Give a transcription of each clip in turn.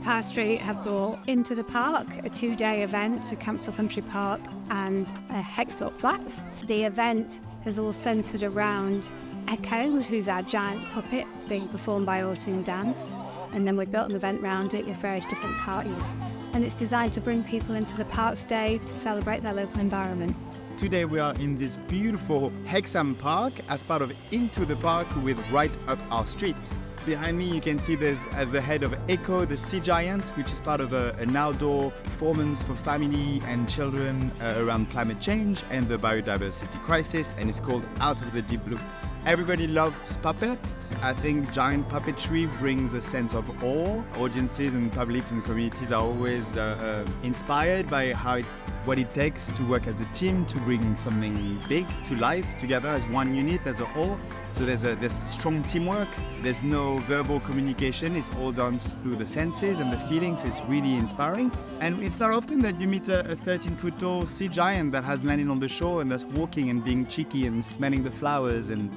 Power Street have brought Into the Park, a 2-day event to Campsall Country Park and Hexthorpe Flats. The event has all centred around Echo, who's our giant puppet being performed by Autin Dance, and then we've built an event around it with various different parties, and it's designed to bring people into the parks day to celebrate their local environment. Today we are in this beautiful Hexham Park as part of Into the Park with right up our street. Behind me you can see there's at the head of Echo, the sea giant, which is part of an outdoor performance for family and children around climate change and the biodiversity crisis, and it's called Out of the Deep Blue. Everybody loves puppets. I think giant puppetry brings a sense of awe. Audiences and publics and communities are always inspired by what it takes to work as a team to bring something big to life together as one unit, as a whole. So there's strong teamwork. There's no verbal communication. It's all done through the senses and the feelings. So it's really inspiring. And it's not often that you meet a 13-foot tall sea giant that has landed on the shore and that's walking and being cheeky and smelling the flowers and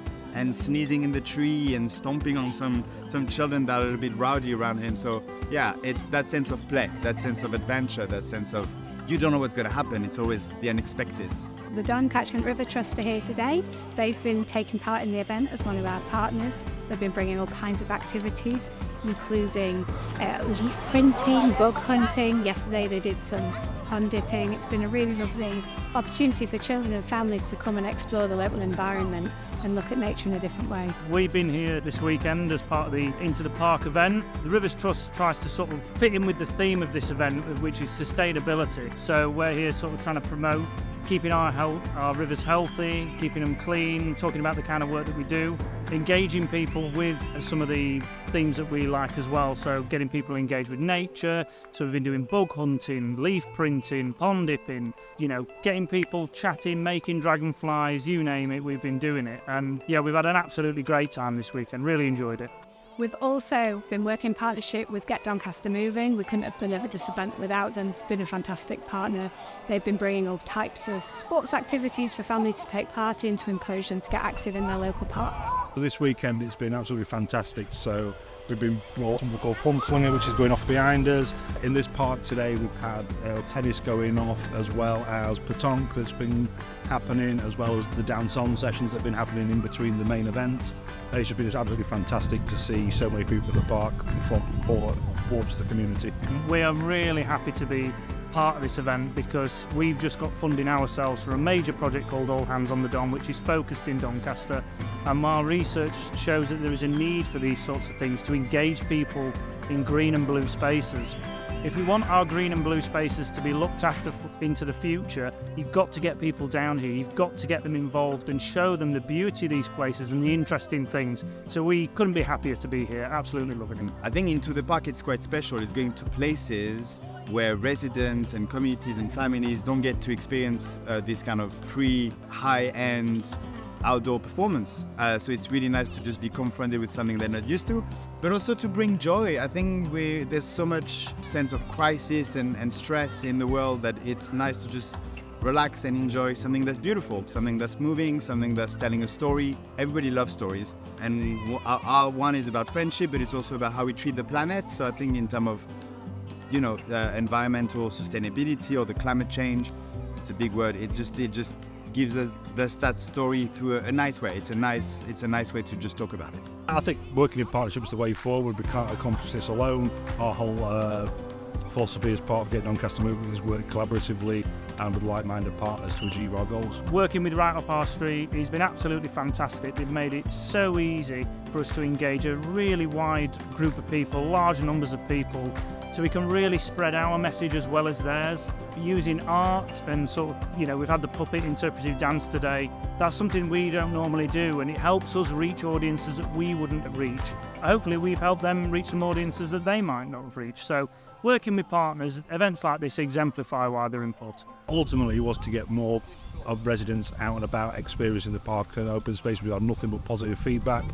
sneezing in the tree and stomping on some children that are a little bit rowdy around him. So yeah, it's that sense of play, that sense of adventure, that sense of you don't know what's going to happen. It's always the unexpected. The Don Catchment River Trust are here today. They've been taking part in the event as one of our partners. They've been bringing all kinds of activities, including leaf printing, bug hunting. Yesterday they did some pond dipping. It's been a really lovely opportunity for children and families to come and explore the local environment and look at nature in a different way. We've been here this weekend as part of the Into the Park event. The Rivers Trust tries to sort of fit in with the theme of this event, which is sustainability. So we're here sort of trying to promote keeping our rivers healthy, keeping them clean, talking about the kind of work that we do, engaging people with some of the themes that we like as well. So getting people engaged with nature. So we've been doing bug hunting, leaf printing, pond dipping, getting people chatting, making dragonflies, you name it, we've been doing it. And yeah, we've had an absolutely great time this weekend, really enjoyed it. We've also been working in partnership with Get Doncaster Moving. We couldn't have delivered this event without them. It's been a fantastic partner. They've been bringing all types of sports activities for families to take part in to encourage them to get active in their local parks. This weekend it's been absolutely fantastic. So we've been brought something called Fun Slinger, which is going off behind us. In this park today we've had tennis going off, as well as petanque that's been happening, as well as the dance-on sessions that have been happening in between the main event. It's just been absolutely fantastic to see so many people at the park towards the community. We are really happy to be part of this event because we've just got funding ourselves for a major project called All Hands on the Don, which is focused in Doncaster, and our research shows that there is a need for these sorts of things to engage people in green and blue spaces. If we want our green and blue spaces to be looked after into the future, you've got to get people down here, you've got to get them involved and show them the beauty of these places and the interesting things. So we couldn't be happier to be here, absolutely loving it. I think Into the Park it's quite special. It's going to places where residents and communities and families don't get to experience this kind of free, high-end outdoor performance. So it's really nice to just be confronted with something they're not used to, but also to bring joy. I think there's so much sense of crisis and stress in the world that it's nice to just relax and enjoy something that's beautiful, something that's moving, something that's telling a story. Everybody loves stories, and our one is about friendship, but it's also about how we treat the planet. So I think in terms of the environmental sustainability or the climate change, it's a big word. It just gives us that story through a nice way. It's a nice way to just talk about it. I think working in partnership is the way forward. We can't accomplish this alone. Our whole philosophy as part of Get Doncaster Moving is work collaboratively and with like-minded partners to achieve our goals. Working with Right Up Our Street has been absolutely fantastic. They've made it so easy for us to engage a really wide group of people, large numbers of people, so we can really spread our message as well as theirs. Using art and we've had the puppet interpretive dance today. That's something we don't normally do, and it helps us reach audiences that we wouldn't reach. Hopefully we've helped them reach some audiences that they might not have reached. So working with partners, events like this exemplify why they're important. Ultimately, it was to get more of residents out and about experiencing the park and open space. We had nothing but positive feedback,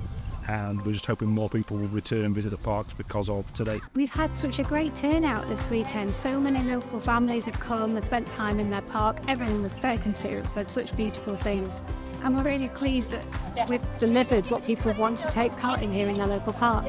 and we're just hoping more people will return and visit the parks because of today. We've had such a great turnout this weekend. So many local families have come and spent time in their park. Everyone was spoken to, said such beautiful things. And we're really pleased that we've delivered what people want to take part in here in their local park.